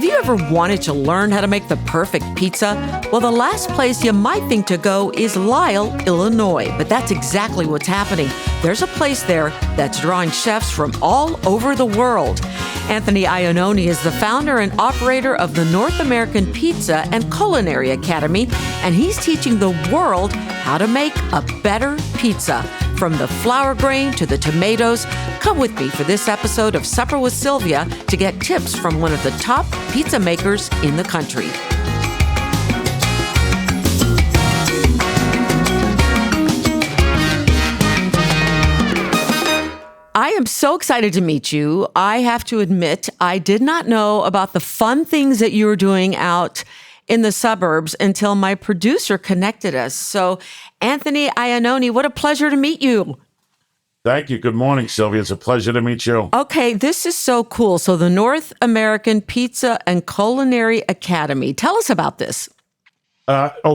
Have you ever wanted to learn how to make the perfect pizza? Well, the last place you might think to go is Lisle, Illinois, but that's exactly what's happening. There's a place there that's drawing chefs from all over the world. Anthony Iannone is the founder and operator of the North American Pizza and Culinary Academy, and he's teaching the world how to make a better pizza. From the flour grain to the tomatoes, come with me for this episode of Supper with Sylvia to get tips from one of the top pizza makers in the country. I am so excited to meet you. I have to admit, I did not know about the fun things that you were doing out in the suburbs until my producer connected us. So, Anthony Iannone, what a pleasure to meet you. Thank you. Good morning, Sylvia. It's a pleasure to meet you. Okay, this is so cool. So the North American Pizza and Culinary Academy. Tell us about this. It's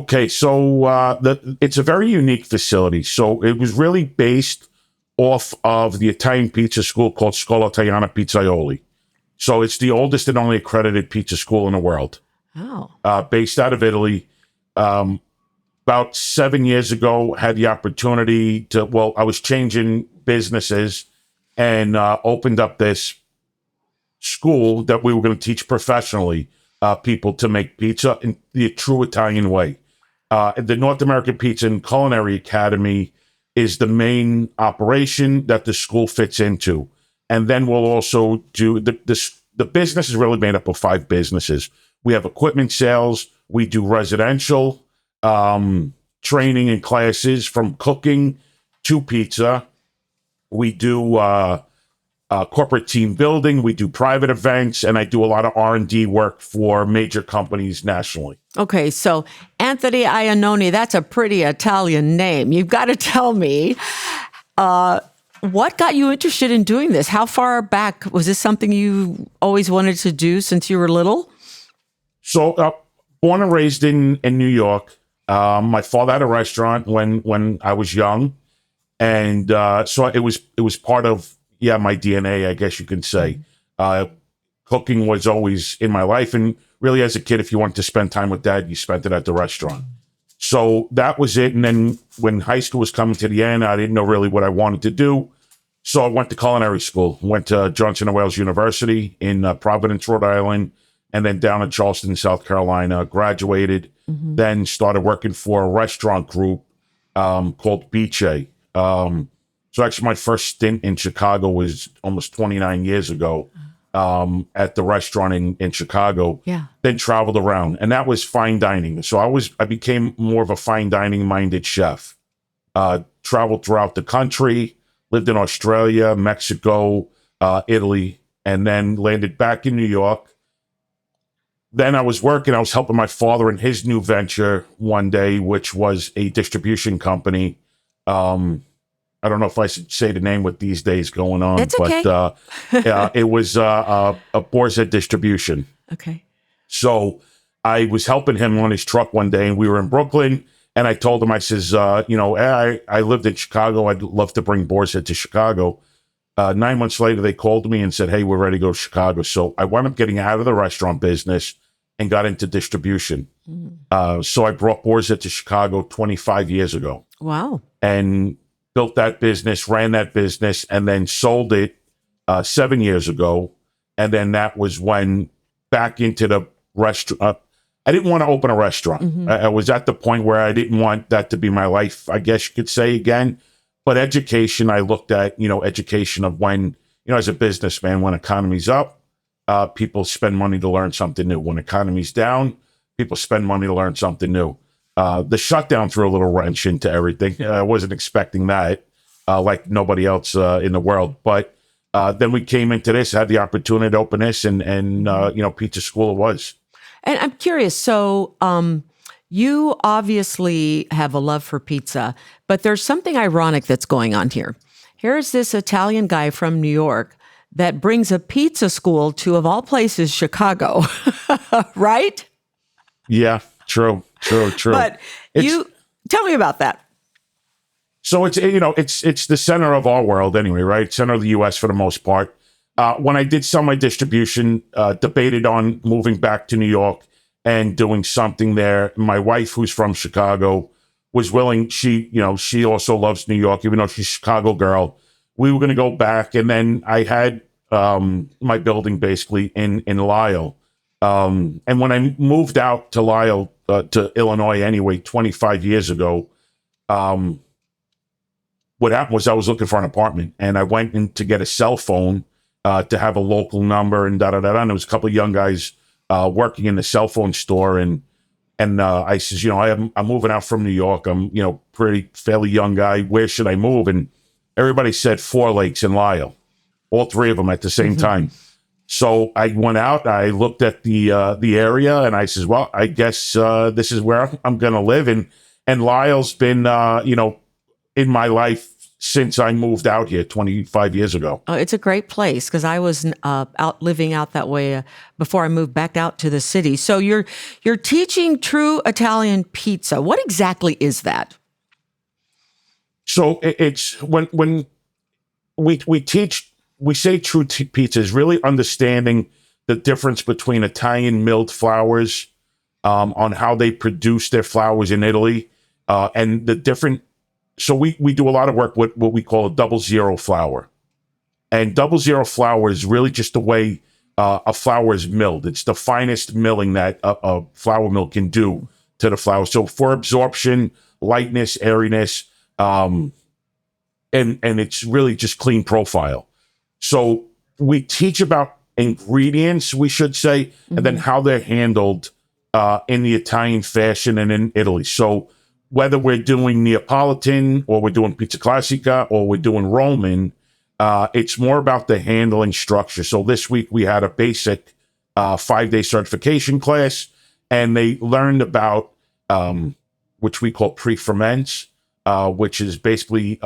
a very unique facility. So it was really based off of the Italian pizza school called Scuola Italiana Pizzaioli. So it's the oldest and only accredited pizza school in the world. Oh. Based out of Italy. About 7 years ago, had the opportunity I was changing businesses and opened up this school that we were going to teach professionally people to make pizza in the true Italian way. The North American Pizza and Culinary Academy is the main operation that the school fits into. And then we'll also do the business is really made up of 5 businesses. We have equipment sales. We do residential training and classes from cooking to pizza. We do corporate team building. We do private events, and I do a lot of R&D work for major companies nationally. Okay, so Anthony Iannone, that's a pretty Italian name. You've got to tell me, what got you interested in doing this? How far back? Was this something you always wanted to do since you were little? So, born and raised in New York. My father had a restaurant when I was young, and so it was part of my DNA, I guess you can say. Cooking was always in my life, and really as a kid, if you wanted to spend time with Dad, you spent it at the restaurant. So that was it. And then when high school was coming to the end, I didn't know really what I wanted to do. So I went to culinary school. Went to Johnson & Wales University in Providence, Rhode Island, and then down in Charleston, South Carolina. Graduated. Then started working for a restaurant group called Biche. So actually my first stint in Chicago was almost 29 years ago at the restaurant in Chicago. Yeah. Then traveled around, and that was fine dining. So I became more of a fine dining minded chef. Traveled throughout the country, lived in Australia, Mexico, Italy, and then landed back in New York. Then I was helping my father in his new venture one day, which was a distribution company. I don't know if I should say the name with these days going on. It's okay. But it was a Borset distribution. Okay. So I was helping him on his truck one day, and we were in Brooklyn, and I told him, I says, I lived in Chicago. I'd love to bring Borset to Chicago. 9 months later, they called me and said, hey, we're ready to go to Chicago. So I wound up getting out of the restaurant business and got into distribution. So I brought Borset to Chicago 25 years ago. Wow. And built that business, ran that business, and then sold it 7 years ago. And then that was when back into the restaurant. I didn't want to open a restaurant. I was at the point where I didn't want that to be my life, I guess you could say again. But education, I looked at, education of when, as a businessman, when economy's up, people spend money to learn something new. When economy's down, people spend money to learn something new. The shutdown threw a little wrench into everything. I wasn't expecting that, like nobody else in the world. But then we came into this, had the opportunity to open this, and pizza school it was. And I'm curious, so you obviously have a love for pizza, but there's something ironic that's going on here. Here's this Italian guy from New York that brings a pizza school to, of all places, Chicago, right? Yeah, true. But tell me about that. So it's the center of our world anyway, right? Center of the U.S. for the most part. When I did sell my distribution, debated on moving back to New York and doing something there. My wife, who's from Chicago, was willing. She also loves New York, even though she's a Chicago girl. We were going to go back, and then I had my building basically in Lisle. And when I moved out to Lisle, to Illinois anyway, 25 years ago, what happened was I was looking for an apartment, and I went in to get a cell phone to have a local number and da-da-da-da. And there was a couple of young guys working in the cell phone store, and I says, I'm moving out from New York. I'm, fairly young guy. Where should I move? And everybody said Four Lakes and Lisle, all three of them at the same time. So I went out, I looked at the area, and I says, well, I guess this is where I'm going to live. And Lisle's been, in my life since I moved out here 25 years ago. It's a great place because I was living out that way before I moved back out to the city. So you're teaching true Italian pizza. What exactly is that? So it's when we teach, we say true pizza is really understanding the difference between Italian milled flours, on how they produce their flours in Italy, and the different. So we do a lot of work with what we call a 00 flour. And 00 flour is really just the way a flour is milled. It's the finest milling that a flour mill can do to the flour. So for absorption, lightness, airiness, and it's really just clean profile. So we teach about ingredients, we should say, and then how they're handled in the Italian fashion and in Italy. So whether we're doing Neapolitan or we're doing Pizza Classica or we're doing Roman, it's more about the handling structure. So this week we had a basic 5-day certification class, and they learned about which we call pre-ferments, which is basically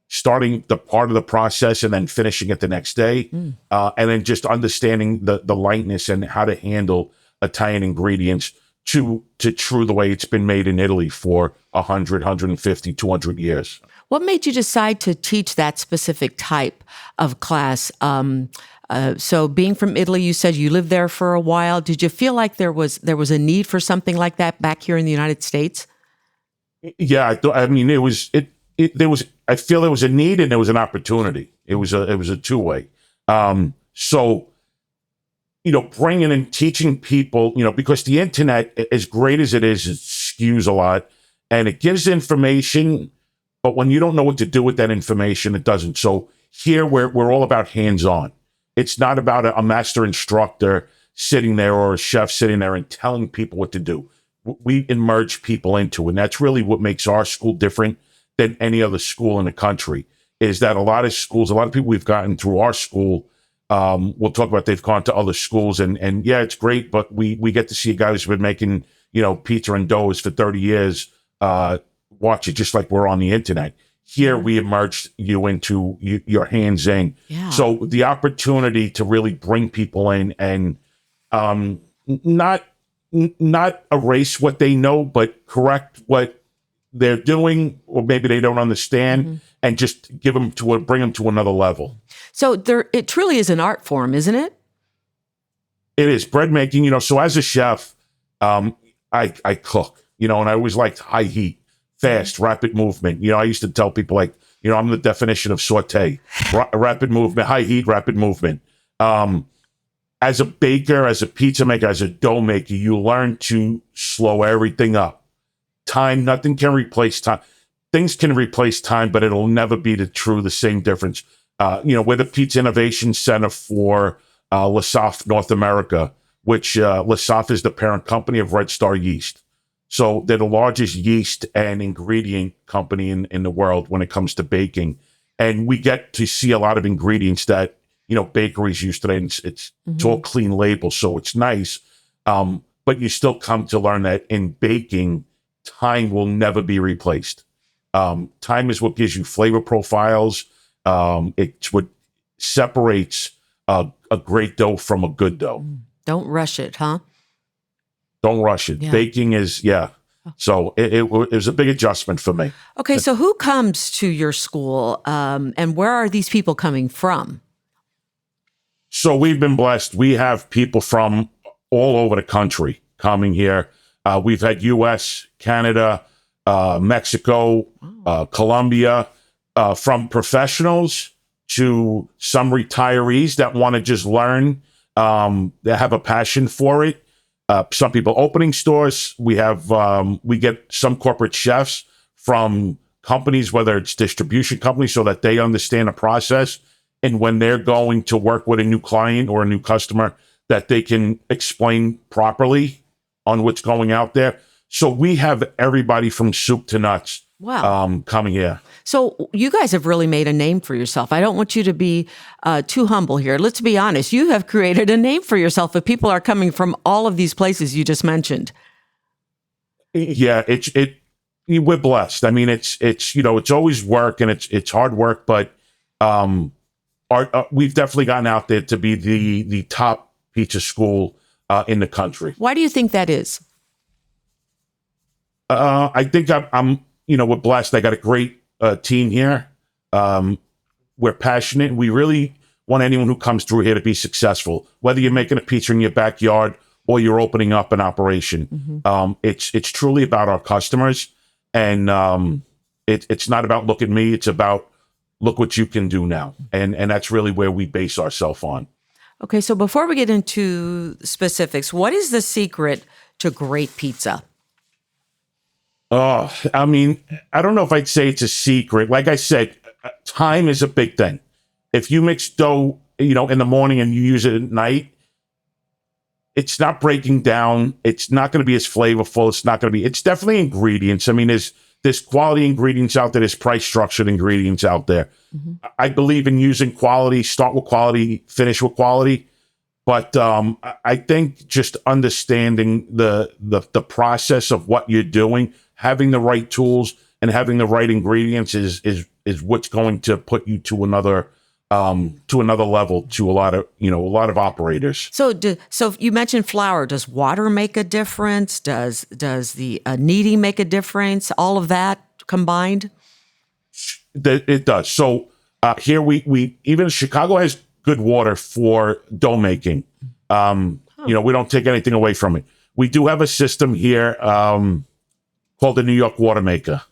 starting the part of the process and then finishing it the next day, and then just understanding the lightness and how to handle Italian ingredients to true the way it's been made in Italy for 100, 150, 200 years. What made you decide to teach that specific type of class? So being from Italy, you said you lived there for a while. Did you feel like there was a need for something like that back here in the United States? Yeah, I feel there was a need and there was an opportunity. It was a two-way. So bringing and teaching people, because the internet, as great as it skews a lot, and it gives information, but when you don't know what to do with that information, it doesn't. So here we're all about hands-on. It's not about a master instructor sitting there or a chef sitting there and telling people what to do. We immerse people into it, and that's really what makes our school different than any other school in the country, is that a lot of people we've gotten through our school, we'll talk about they've gone to other schools, and yeah, it's great, but we get to see guys who've been making, pizza and doughs for 30 years, watch it just like we're on the internet. Here we immerse you into your hands in. Yeah. So the opportunity to really bring people in and not erase what they know, but correct what they're doing, or maybe they don't understand, and just bring them to another level. So it truly is an art form, isn't it? It is. Bread making, so as a chef, I cook, and I always liked high heat, fast, rapid movement. I used to tell people I'm the definition of saute, rapid movement, high heat, rapid movement. As a baker, as a pizza maker, as a dough maker, you learn to slow everything up. Time, nothing can replace time. Things can replace time, but it'll never be the same difference. We're the Pizza Innovation Center for Lisle, North America, which Lisle is the parent company of Red Star Yeast. So they're the largest yeast and ingredient company in the world when it comes to baking. And we get to see a lot of ingredients that, bakeries use today. And it's all clean label, so it's nice. But you still come to learn that in baking, time will never be replaced. Time is what gives you flavor profiles. It's what separates a great dough from a good dough. Don't rush it, huh? Don't rush it. Yeah. Baking is, yeah. So it was a big adjustment for me. Okay, so who comes to your school, and where are these people coming from? So we've been blessed. We have people from all over the country coming here. We've had U.S., Canada, Mexico, Colombia, from professionals to some retirees that want to just learn. They have a passion for it. Some people opening stores. We get some corporate chefs from companies, whether it's distribution companies, so that they understand the process. And when they're going to work with a new client or a new customer, that they can explain properly on what's going out there. So we have everybody from soup to nuts. Wow. Coming here. So you guys have really made a name for yourself. I don't want you to be too humble here. Let's be honest. You have created a name for yourself if people are coming from all of these places you just mentioned. Yeah, we're blessed. I mean, it's always work and it's hard work, but we've definitely gotten out there to be the top pizza school in the country. Why do you think that is? I think I'm we're blessed. I got a great team here. We're passionate. We really want anyone who comes through here to be successful, whether you're making a pizza in your backyard or you're opening up an operation. It's truly about our customers, and it's not about look at me. It's about look what you can do now, and that's really where we base ourselves on. Okay, so before we get into specifics, what is the secret to great pizza? Oh, I mean, I don't know if I'd say it's a secret. Like I said, time is a big thing. If you mix dough, in the morning and you use it at night, it's not breaking down. It's not going to be as flavorful. It's definitely ingredients. I mean, there's quality ingredients out there. There's price structured ingredients out there. I believe in using quality, start with quality, finish with quality. But I think just understanding the process of what you're doing, having the right tools and having the right ingredients is what's going to put you to another level to a lot of operators. So you mentioned flour. Does water make a difference? Does the kneading make a difference? All of that combined? It does. So here we even Chicago has good water for dough making. We don't take anything away from it. We do have a system here called the New York Water Maker,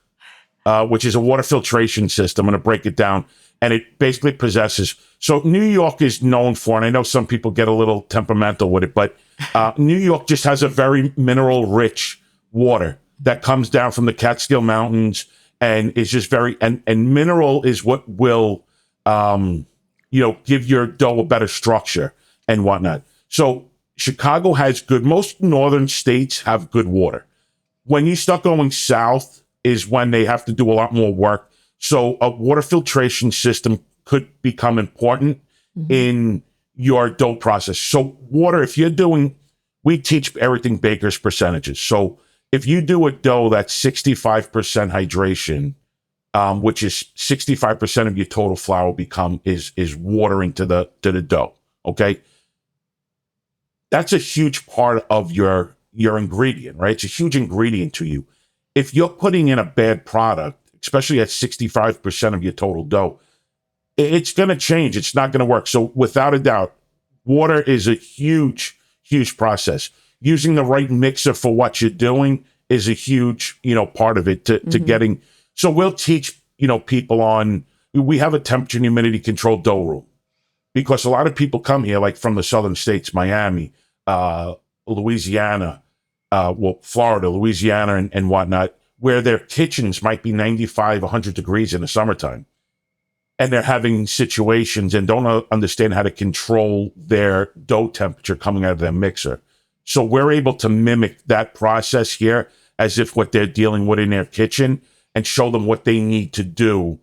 which is a water filtration system. I'm going to break it down. And it basically possesses. So New York is known for, and I know some people get a little temperamental with it, but New York just has a very mineral-rich water that comes down from the Catskill Mountains and is just and mineral is what will, give your dough a better structure and whatnot. So Chicago has most northern states have good water. When you start going south is when they have to do a lot more work. So a water filtration system could become important in your dough process. So water, we teach everything baker's percentages. So if you do a dough that's 65% hydration, which is 65% of your total flour is watering to the dough. Okay. That's a huge part of your ingredient, right? It's a huge ingredient to you. If you're putting in a bad product, especially at 65% of your total dough, it's going to change. It's not going to work. So without a doubt, water is a huge, huge process. Using the right mixer for what you're doing is a huge, part of it to getting. So we'll teach, people we have a temperature and humidity controlled dough room because a lot of people come here, like from the southern states, Miami, Louisiana, Florida, Louisiana, and whatnot, where their kitchens might be 95, 100 degrees in the summertime. And they're having situations and don't understand how to control their dough temperature coming out of their mixer. So we're able to mimic that process here as if what they're dealing with in their kitchen and show them what they need to do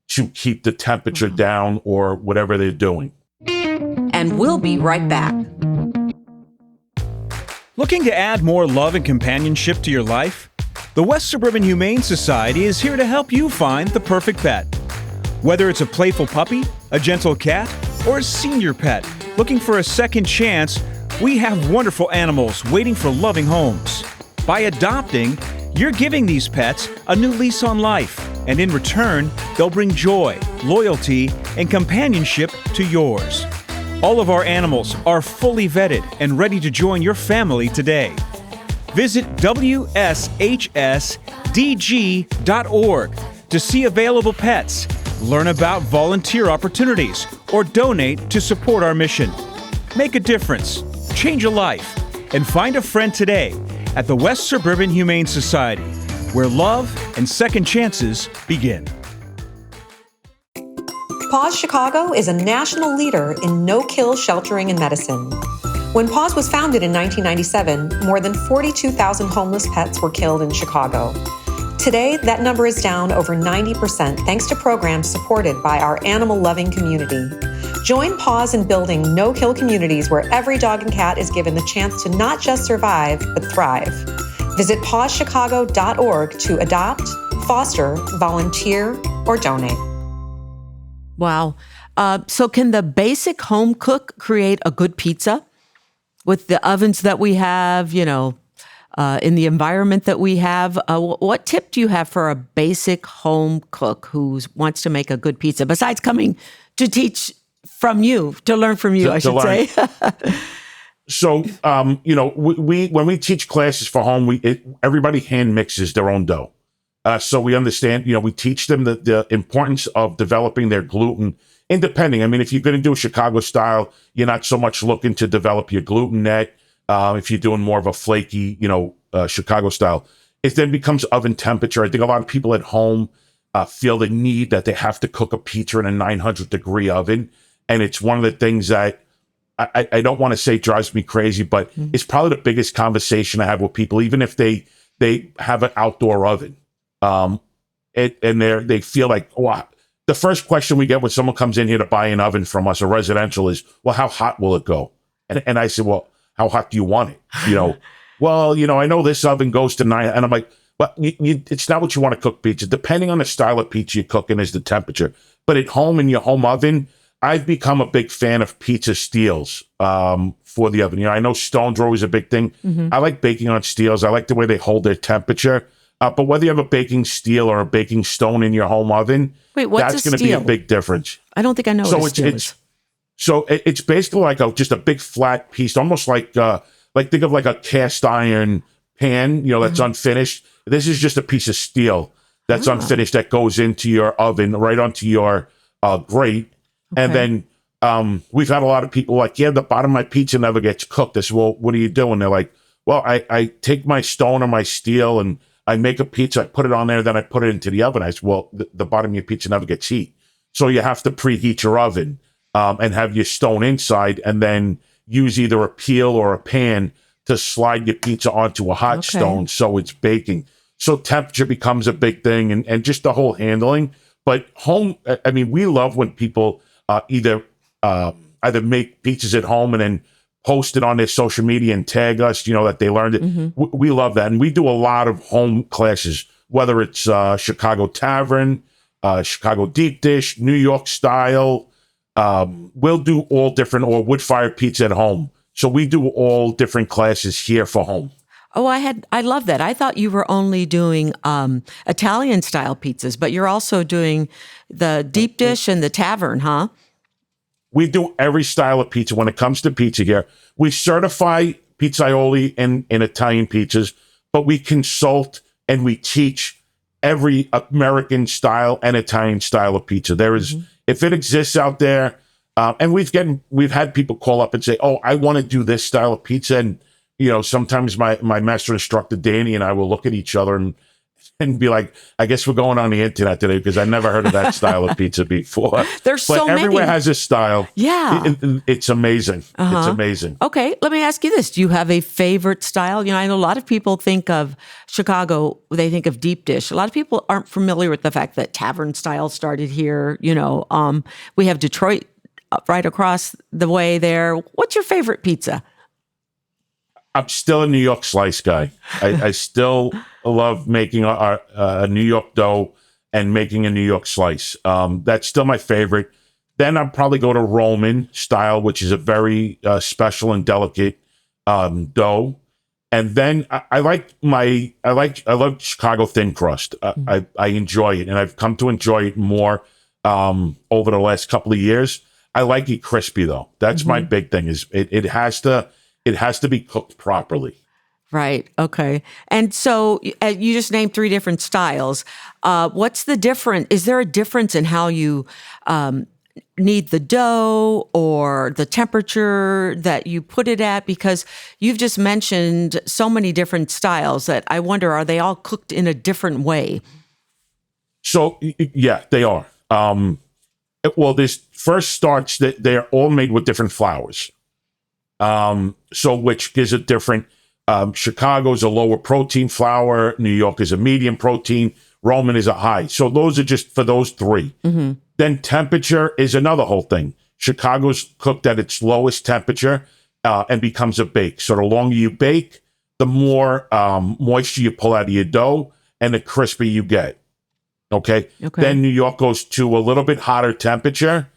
to keep the temperature down or whatever they're doing. And we'll be right back. Looking to add more love and companionship to your life? The West Suburban Humane Society is here to help you find the perfect pet. Whether it's a playful puppy, a gentle cat, or a senior pet looking for a second chance, we have wonderful animals waiting for loving homes. By adopting, you're giving these pets a new lease on life, and in return, they'll bring joy, loyalty, and companionship to yours. All of our animals are fully vetted and ready to join your family today. Visit wshsdg.org to see available pets, learn about volunteer opportunities, or donate to support our mission. Make a difference, change a life, and find a friend today at the West Suburban Humane Society, where love and second chances begin. Paws Chicago is a national leader in no-kill sheltering and medicine. When Paws was founded in 1997, more than 42,000 homeless pets were killed in Chicago. Today, that number is down over 90% thanks to programs supported by our animal-loving community. Join Paws in building no-kill communities where every dog and cat is given the chance to not just survive, but thrive. Visit pawschicago.org to adopt, foster, volunteer, or donate. Wow. So can the basic home cook create a good pizza with the ovens that we have, in the environment that we have? What tip do you have for a basic home cook who wants to make a good pizza, besides coming to teach from you, to learn from you, I should say? So, when we teach classes for home, everybody hand mixes their own dough. So we understand, we teach them the importance of developing their gluten independent. I mean, if you're going to do a Chicago style, you're not so much looking to develop your gluten net. If you're doing more of a flaky, Chicago style, it then becomes oven temperature. I think a lot of people at home feel the need that they have to cook a pizza in a 900-degree oven. And it's one of the things that I don't want to say drives me crazy, but it's probably the biggest conversation I have with people, even if they have an outdoor oven. And they feel like, the first question we get when someone comes in here to buy an oven from us, a residential, is, well, how hot will it go? And I said, well, how hot do you want it? Well, I know this oven goes to 9, and I'm like, but it's not what you want to cook pizza. Depending on the style of pizza you're cooking is the temperature. But at home, in your home oven, I've become a big fan of pizza steels for the oven. I know stones are always a big thing. Mm-hmm. I like baking on steels. I like the way they hold their temperature. But whether you have a baking steel or a baking stone in your home oven, that's going to be a big difference. I don't think I know what a steel is. So it's basically like just a big flat piece, almost like think of like a cast iron pan, that's unfinished. This is just a piece of steel that's unfinished that goes into your oven, right onto your grate. Okay. And then we've had a lot of people like, the bottom of my pizza never gets cooked. I said, well, what are you doing? They're like, well, I take my stone or my steel and I make a pizza, I put it on there, then I put it into the oven. I said, well, the bottom of your pizza never gets heat. So you have to preheat your oven and have your stone inside, and then use either a peel or a pan to slide your pizza onto a hot stone so it's baking. So temperature becomes a big thing, and just the whole handling. But home, I mean, we love when people either make pizzas at home and then post it on their social media and tag us, that they learned it. Mm-hmm. We love that. And we do a lot of home classes, whether it's Chicago Tavern, Chicago Deep Dish, New York Style. We'll do all different, or wood fire pizza at home. So we do all different classes here for home. Oh, I love that. I thought you were only doing Italian style pizzas, but you're also doing the deep dish and the tavern, huh? We do every style of pizza. When it comes to pizza here, we certify pizzaioli in Italian pizzas, but we consult and we teach every American style and Italian style of pizza. There is, if it exists out there, and we've had people call up and say, oh, I want to do this style of pizza. And, sometimes my master instructor, Danny, and I will look at each other and be like, I guess we're going on the internet today because I never heard of that style of pizza before. There's so many. Everywhere has a style. Yeah. It's amazing. It's amazing. Okay, let me ask you this. Do you have a favorite style? I know a lot of people think of Chicago, they think of deep dish. A lot of people aren't familiar with the fact that tavern style started here. We have Detroit right across the way there. What's your favorite pizza? I'm still a New York slice guy. I still love making a New York dough and making a New York slice. That's still my favorite. Then I'll probably go to Roman style, which is a very special and delicate dough. And then I love Chicago thin crust. I enjoy it, and I've come to enjoy it more over the last couple of years. I like it crispy though. That's my big thing. Is it has to be cooked properly. Right. Okay. And so you just named three different styles. What's the difference? Is there a difference in how you knead the dough or the temperature that you put it at? Because you've just mentioned so many different styles that I wonder, are they all cooked in a different way? So yeah, they are. Well, this first starts that they're all made with different flours. So which gives it different. Chicago's a lower protein flour. New York is a medium protein. Roman is a high. So those are just for those three. Then temperature is another whole thing. Chicago's cooked at its lowest temperature and becomes a bake. So the longer you bake, the more moisture you pull out of your dough and the crispy you get. Okay. Then New York goes to a little bit hotter temperature.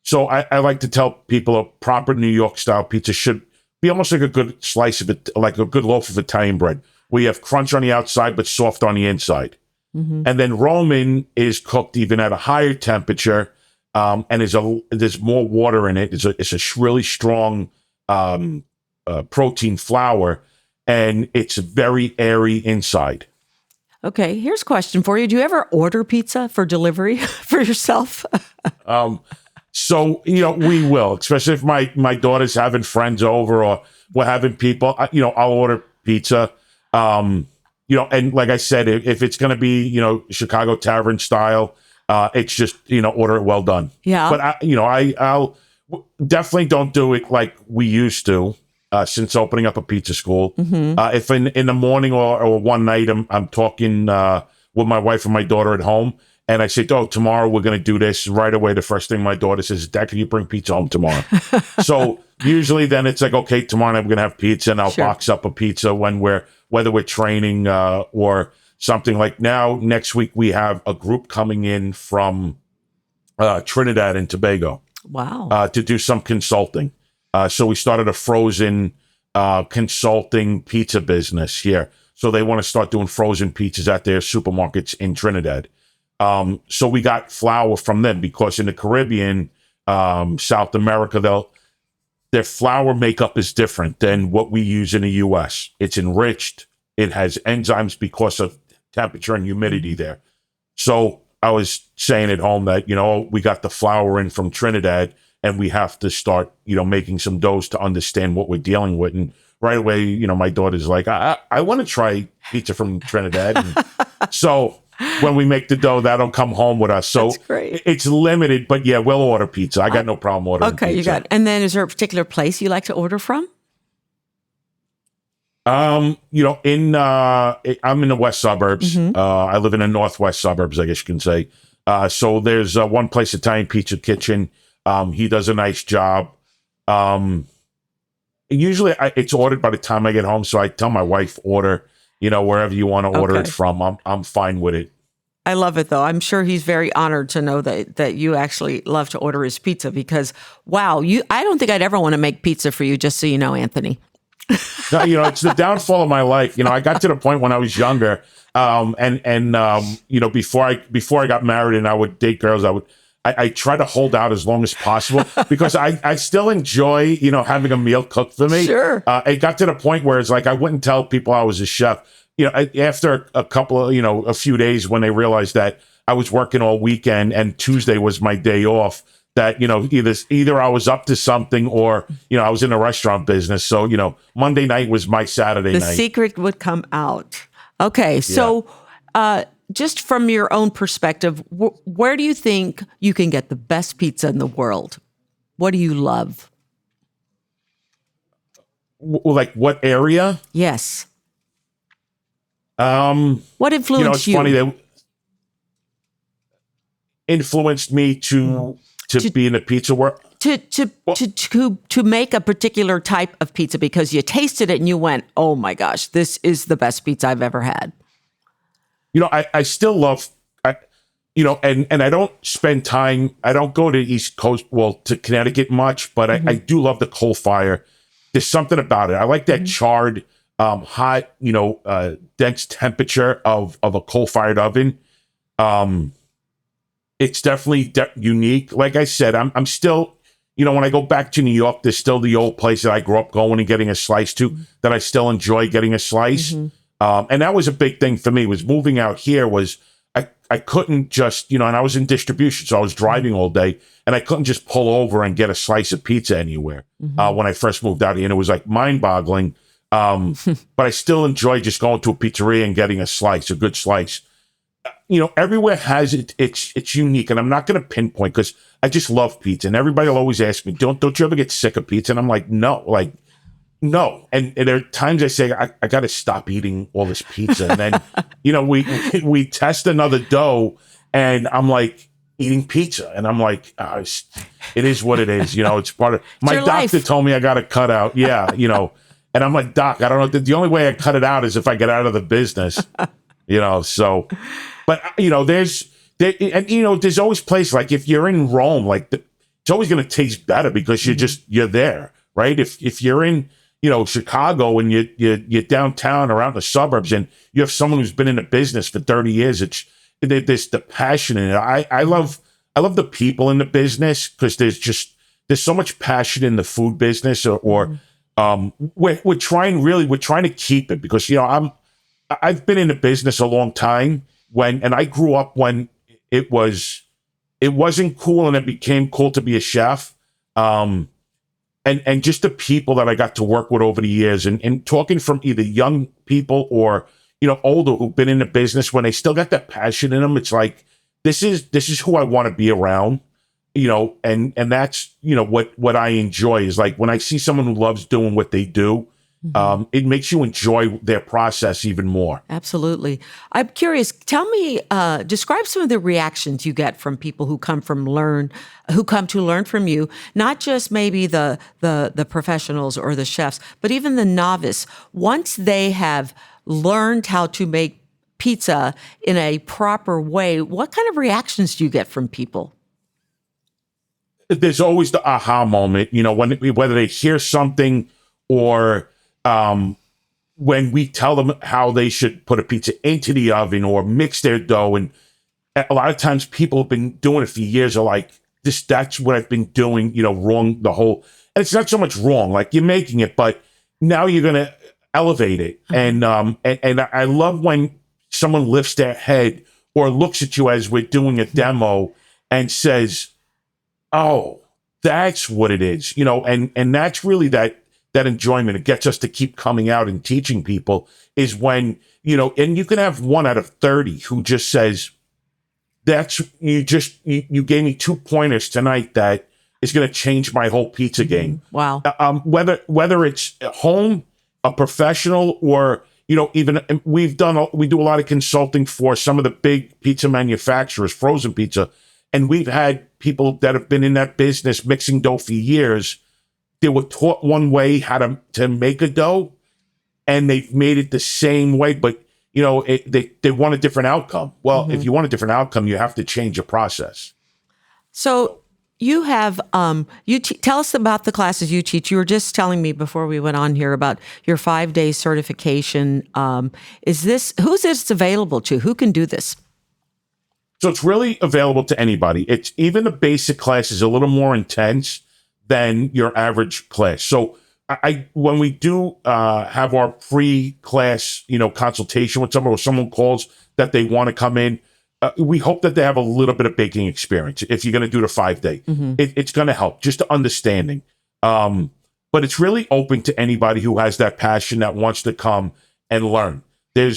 So I like to tell people a proper New York style pizza should be almost like a good slice of it, like a good loaf of Italian bread, where you have crunch on the outside but soft on the inside. And then Roman is cooked even at a higher temperature, and there's more water in it. It's a really strong protein flour, and it's very airy inside. Okay, here's a question for you. Do you ever order pizza for delivery for yourself? So, we will, especially if my daughter's having friends over or we're having people, I'll order pizza. And like I said, if it's going to be, Chicago tavern style, it's just, order it well done. Yeah. But I'll definitely don't do it like we used to since opening up a pizza school. If in the morning or one night I'm talking with my wife and my daughter at home, and I say, tomorrow we're going to do this. Right away, the first thing my daughter says, Dad, can you bring pizza home tomorrow? So usually then it's like, okay, tomorrow night we're going to have pizza, and I'll box up a pizza whether we're training or something. Like now, next week, we have a group coming in from Trinidad and Tobago. Wow. To do some consulting. So we started a frozen consulting pizza business here. So they want to start doing frozen pizzas at their supermarkets in Trinidad. So we got flour from them because in the Caribbean, South America, their flour makeup is different than what we use in the U.S. It's enriched. It has enzymes because of temperature and humidity there. So I was saying at home that, we got the flour in from Trinidad and we have to start, making some doughs to understand what we're dealing with. And right away, my daughter's like, I want to try pizza from Trinidad. And so when we make the dough, that'll come home with us. So it's limited, but yeah, we'll order pizza. I got no problem ordering pizza. Okay, you got it. And then is there a particular place you like to order from? I'm in the west suburbs. I live in the northwest suburbs, I guess you can say. So there's one place, Italian Pizza Kitchen. He does a nice job. Usually it's ordered by the time I get home. So I tell my wife, order, wherever you want to order it from. I'm fine with it. I love it, though. I'm sure he's very honored to know that you actually love to order his pizza because, wow, I don't think I'd ever want to make pizza for you, just so you know, Anthony. No, it's the downfall of my life. I got to the point when I was younger, before I got married and I would date girls, I try to hold out as long as possible because I still enjoy, having a meal cooked for me. Sure. It got to the point where it's like I wouldn't tell people I was a chef. After a couple of, a few days when they realized that I was working all weekend and Tuesday was my day off, that, either I was up to something or, I was in the restaurant business. So, Monday night was my Saturday night. The secret would come out. Okay. So, just from your own perspective, where do you think you can get the best pizza in the world? What do you love? Like what area? Yes. What influenced you? It's funny that influenced me to be in the pizza world. To make a particular type of pizza because you tasted it and you went, oh my gosh, this is the best pizza I've ever had. I still love, and I don't spend time, I don't go to East Coast, to Connecticut much, but I do love the coal fire. There's something about it. I like that charred, hot, dense temperature of a coal-fired oven. It's definitely unique. Like I said, I'm still, when I go back to New York, there's still the old place that I grew up going and getting a slice to, that I still enjoy getting a slice. And that was a big thing for me, was moving out here was I couldn't just, and I was in distribution, so I was driving all day, and I couldn't just pull over and get a slice of pizza anywhere when I first moved out here. And it was like mind-boggling. But I still enjoy just going to a pizzeria and getting a slice, a good slice. Everywhere has it's unique, and I'm not going to pinpoint because I just love pizza. And everybody will always ask me, don't you ever get sick of pizza? And I'm like, no. And there are times I say, I got to stop eating all this pizza. And then, we test another dough, and I'm like eating pizza. And I'm like, it is what it is. It's part of my doctor told me I got to cut out. Yeah. And I'm like, Doc, I don't know. The only way I cut it out is if I get out of the business, so, but there's always places, like if you're in Rome, like it's always going to taste better because you're there, right? If you're in, Chicago, and you're downtown or out in the suburbs, and you have someone who's been in the business for 30 years, there's the passion in it. I love the people in the business, because there's so much passion in the food business, or we're trying to keep it, because I've been in the business a long time, and I grew up when it wasn't cool, and it became cool to be a chef. And just the people that I got to work with over the years, and talking from either young people or, older, who've been in the business, when they still got that passion in them, it's like, this is who I want to be around, and that's, what I enjoy is, like, when I see someone who loves doing what they do, it makes you enjoy their process even more. Absolutely. I'm curious. Tell me, describe some of the reactions you get from people who come to learn from you. Not just maybe the professionals or the chefs, but even the novice. Once they have learned how to make pizza in a proper way, what kind of reactions do you get from people? There's always the aha moment. Whether they hear something, or when we tell them how they should put a pizza into the oven or mix their dough. And a lot of times people have been doing it for years, are like, that's what I've been doing, wrong the whole, and it's not so much wrong, like you're making it, but now you're going to elevate it. And I love when someone lifts their head or looks at you as we're doing a demo and says, oh, that's what it is, and that's really that enjoyment. It gets us to keep coming out and teaching people, is when, and you can have 1 out of 30 who just says, you gave me 2 pointers tonight that is going to change my whole pizza game. Wow. Whether it's at home, a professional, or, even we do a lot of consulting for some of the big pizza manufacturers, frozen pizza. And we've had people that have been in that business mixing dough for years. They were taught one way how to make a dough, and they've made it the same way, but they want a different outcome. Well, if you want a different outcome, you have to change your process. So you have tell us about the classes you teach. You were just telling me before we went on here about your 5-day certification. Who's this available to? Who can do this? So it's really available to anybody. It's even the basic class is a little more intense than your average class. So when we do have our pre-class, consultation with someone, or someone calls that they want to come in, we hope that they have a little bit of baking experience. If you're going to do the 5-day, it's going to help, just to understanding. But it's really open to anybody who has that passion, that wants to come and learn.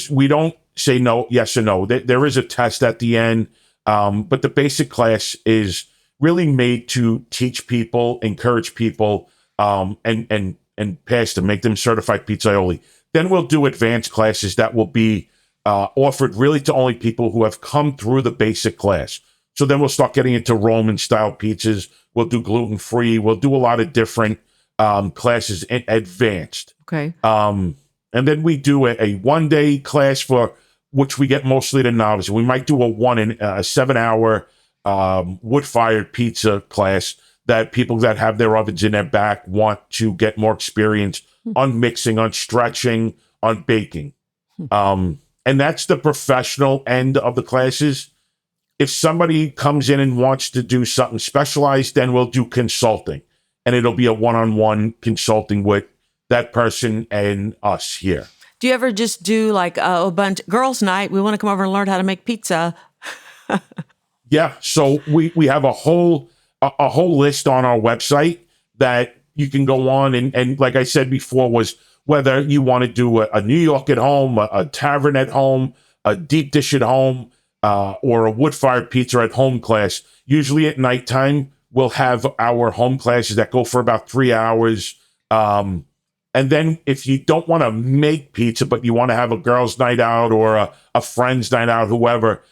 We don't say no, yes or no. There is a test at the end, but the basic class is really made to teach people, encourage people, and pass them, make them certified pizzaioli. Then we'll do advanced classes that will be offered really to only people who have come through the basic class. So then we'll start getting into Roman-style pizzas. We'll do gluten-free. We'll do a lot of different classes advanced. Okay. And then we do a 1-day class for which we get mostly the novice. We might do a 7-hour wood-fired pizza class that people that have their ovens in their back want to get more experience on mixing, on stretching, on baking. And that's the professional end of the classes. If somebody comes in and wants to do something specialized, then we'll do consulting. and it'll be a one-on-one consulting with that person and us here. Do you ever just do like a bunch girls' night? We want to come over and learn how to make pizza. Yeah, so we have a whole list on our website that you can go on and like I said before, was whether you want to do a New York at home, a tavern at home, a deep dish at home, or a wood-fired pizza at home class. Usually at nighttime, we'll have our home classes that go for about 3 hours. And then if you don't want to make pizza, but you want to have a girls' night out or a friend's night out, whoever,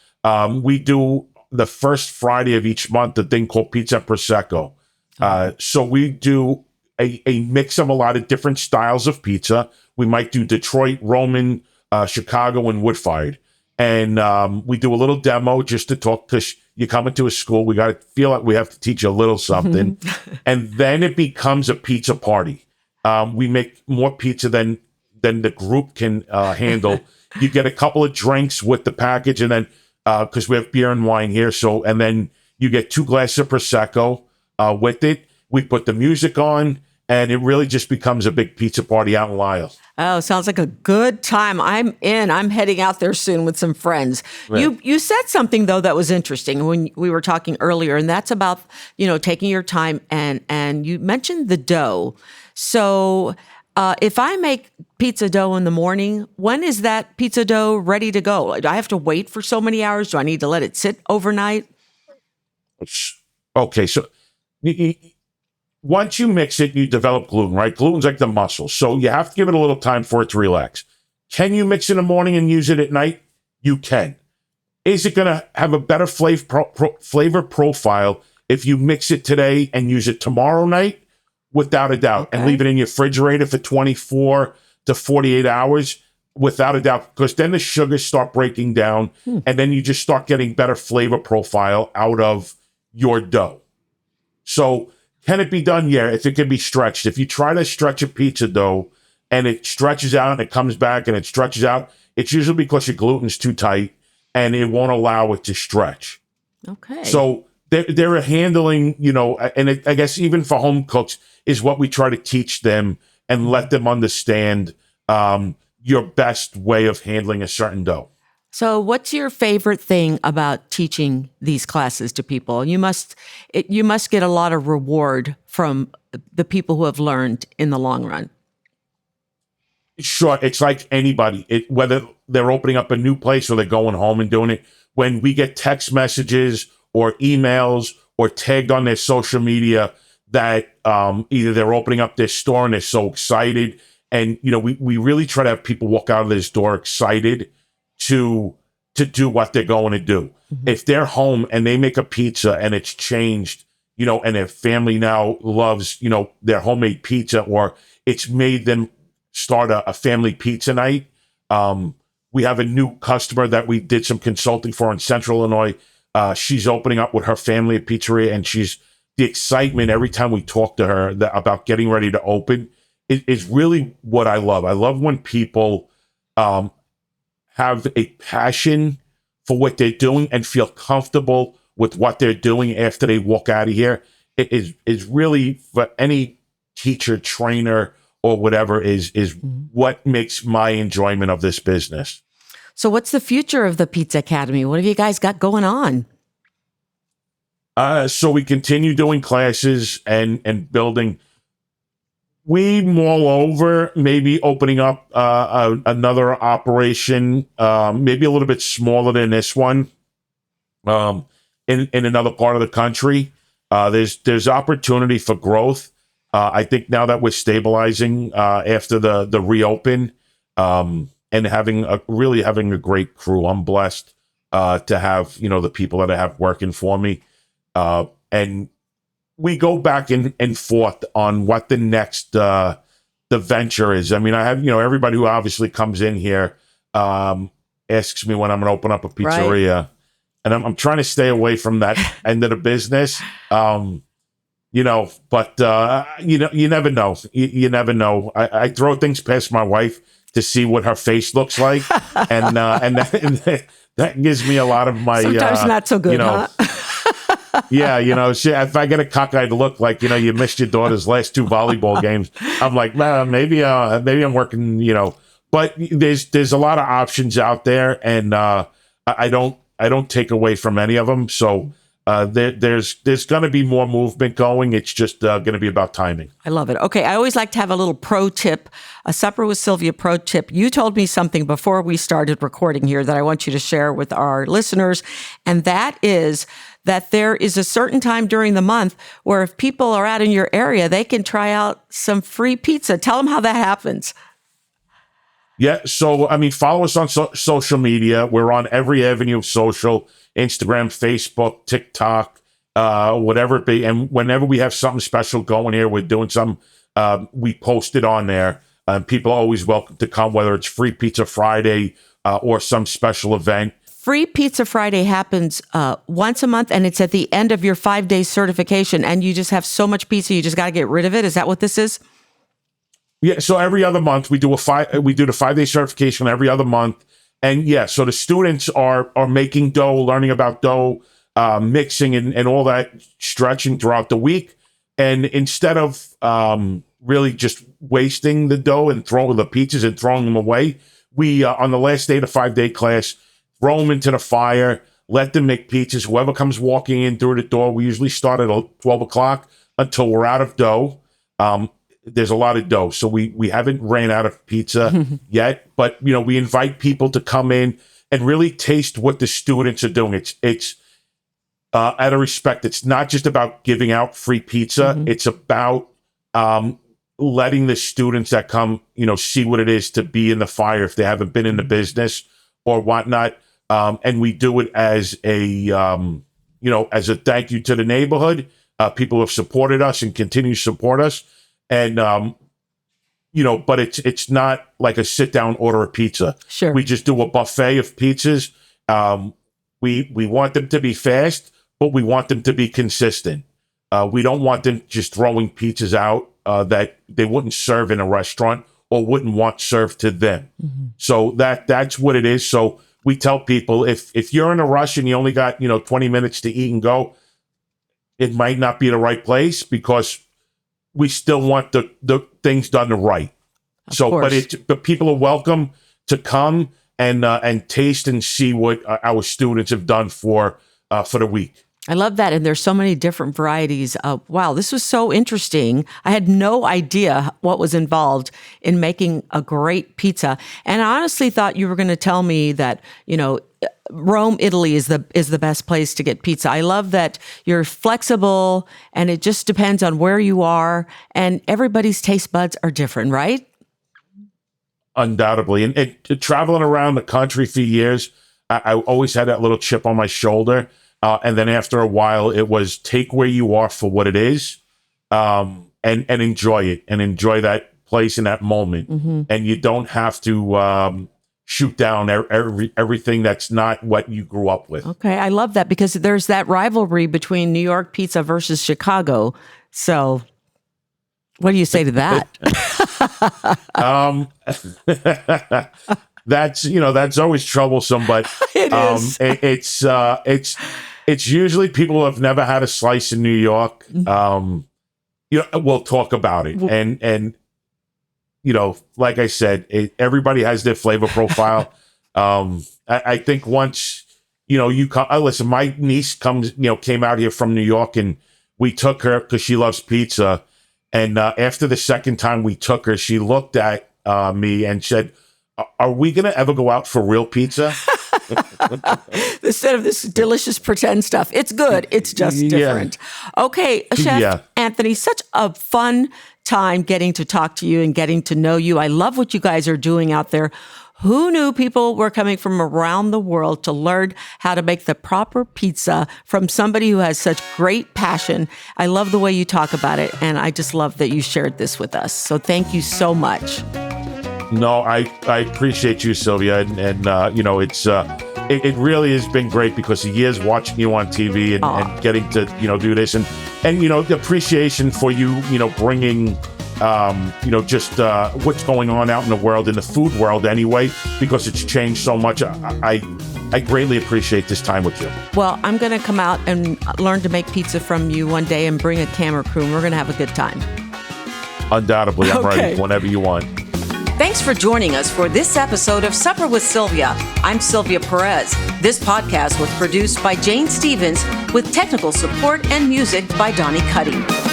we do the first Friday of each month, a thing called Pizza Prosecco. So we do a mix of a lot of different styles of pizza. We might do Detroit, Roman, Chicago, and wood-fired. And we do a little demo just to talk, because you come into a school, we got to feel like we have to teach you a little something. And then it becomes a pizza party. We make more pizza than the group can handle. You get a couple of drinks with the package, and then because we have beer and wine here, and then you get 2 glasses of Prosecco with it. We put the music on, and it really just becomes a big pizza party out in Lisle. Oh, sounds like a good time. I'm in. I'm heading out there soon with some friends. Right. You said something, though, that was interesting when we were talking earlier, and that's about, taking your time, and you mentioned the dough. So if I make pizza dough in the morning, when is that pizza dough ready to go? Do I have to wait for so many hours? Do I need to let it sit overnight? Okay, so once you mix it, you develop gluten, right? Gluten's like the muscle. So you have to give it a little time for it to relax. Can you mix it in the morning and use it at night? You can. Is it going to have a better flavor profile if you mix it today and use it tomorrow night? Without a doubt. Okay. And leave it in your refrigerator for 24 to 48 hours, without a doubt, because then the sugars start breaking down, and then you just start getting better flavor profile out of your dough. So can it be done? Yeah, if it can be stretched. If you try to stretch a pizza dough and it stretches out and it comes back and it stretches out, it's usually because your gluten's too tight and it won't allow it to stretch. Okay. So they're handling, and I guess even for home cooks is what we try to teach them and let them understand your best way of handling a certain dough. So what's your favorite thing about teaching these classes to people? You must get a lot of reward from the people who have learned in the long run. Sure. It's like anybody, whether they're opening up a new place or they're going home and doing it. When we get text messages or emails or tagged on their social media that either they're opening up their store and they're so excited. And, we really try to have people walk out of this door excited to do what they're going to do. Mm-hmm. If they're home and they make a pizza and it's changed, and their family now loves, their homemade pizza, or it's made them start a family pizza night. We have a new customer that we did some consulting for in Central Illinois. She's opening up with her family a pizzeria, and the excitement every time we talk to her about getting ready to open is really what I love. I love when people have a passion for what they're doing and feel comfortable with what they're doing after they walk out of here. It is really, for any teacher, trainer, or whatever, is what makes my enjoyment of this business. So what's the future of the Pizza Academy? What have you guys got going on? So we continue doing classes and building. We, moreover, maybe opening up another operation, maybe a little bit smaller than this one, in another part of the country. There's opportunity for growth. I think now that we're stabilizing after the reopen, and having a great crew, I'm blessed to have the people that I have working for me, and we go back and forth on what the next the venture is. I mean, I have everybody who obviously comes in here asks me when I'm going to open up a pizzeria, right. And I'm trying to stay away from that end of the business. But you never know. You never know. I throw things past my wife to see what her face looks like, and that gives me a lot of my. Sometimes not so good, huh? Yeah, if I get a cockeyed look like, you missed your daughter's last 2 volleyball games, I'm like, man, maybe I'm working, but there's a lot of options out there, and I don't take away from any of them. So there's going to be more movement going. It's just going to be about timing. I love it. Okay, I always like to have a little pro tip, a Supper with Sylvia pro tip. You told me something before we started recording here that I want you to share with our listeners, and that is that there is a certain time during the month where if people are out in your area, they can try out some free pizza. Tell them how that happens. Yeah, so, follow us on social media. We're on every avenue of social, Instagram, Facebook, TikTok, whatever it be. And whenever we have something special going here, we're doing something, we post it on there. People are always welcome to come, whether it's Free Pizza Friday or some special event. Free Pizza Friday happens once a month, and it's at the end of your 5-day certification, and you just have so much pizza, you just got to get rid of it. Is that what this is? Yeah, so every other month we do the 5-day certification every other month, and yeah, so the students are making dough, learning about dough, mixing and all that, stretching throughout the week, and instead of really just wasting the dough and throwing the pizzas and throwing them away, we on the last day of the 5-day class, throw them into the fire, let them make pizzas. Whoever comes walking in through the door, we usually start at 12 o'clock until we're out of dough. There's a lot of dough, so we haven't ran out of pizza yet, but we invite people to come in and really taste what the students are doing. It's out of respect. It's not just about giving out free pizza. It's about letting the students that come, see what it is to be in the fire if they haven't been in the business or whatnot. And we do it as a as a thank you to the neighborhood. People have supported us and continue to support us. And, but it's not like a sit down order a pizza. Sure. We just do a buffet of pizzas. We want them to be fast, but we want them to be consistent. We don't want them just throwing pizzas out that they wouldn't serve in a restaurant or wouldn't want served to them. So that's what it is. So we tell people if you're in a rush and you only got, 20 minutes to eat and go, it might not be the right place because we still want the things done right. But people are welcome to come and taste and see what our students have done for the week. I love that. And there's so many different varieties. Wow, this was so interesting. I had no idea what was involved in making a great pizza. And I honestly thought you were going to tell me that, Rome, Italy is the best place to get pizza. I love that you're flexible and it just depends on where you are and everybody's taste buds are different, right? Undoubtedly. And traveling around the country for years, I always had that little chip on my shoulder. And then after a while, it was take where you are for what it is and enjoy it and enjoy that place in that moment. And you don't have to shoot down everything that's not what you grew up with. Okay, I love that because there's that rivalry between New York pizza versus Chicago. So what do you say to that? That's always troublesome, but It is. It's usually people who have never had a slice in New York. We'll talk about it, and like I said, everybody has their flavor profile. I think once you come. Listen, my niece came out here from New York, and we took her because she loves pizza. And after the second time we took her, she looked at me and said, "Are we going to ever go out for real pizza?" Instead of this delicious pretend stuff. It's good. It's just different. Okay, Chef Anthony, such a fun time getting to talk to you and getting to know you. I love what you guys are doing out there. Who knew people were coming from around the world to learn how to make the proper pizza from somebody who has such great passion? I love the way you talk about it, and I just love that you shared this with us. So thank you so much. No, I appreciate you, Sylvia, and it really has been great because of years watching you on TV and getting to do this and the appreciation for you bringing just what's going on out in the world, in the food world anyway, because it's changed so much. I greatly appreciate this time with you. Well, I'm going to come out and learn to make pizza from you one day and bring a camera crew, and we're going to have a good time. Undoubtedly, I'm ready whenever you want. Thanks for joining us for this episode of Supper with Sylvia. I'm Sylvia Perez. This podcast was produced by Jane Stevens with technical support and music by Donnie Cuddy.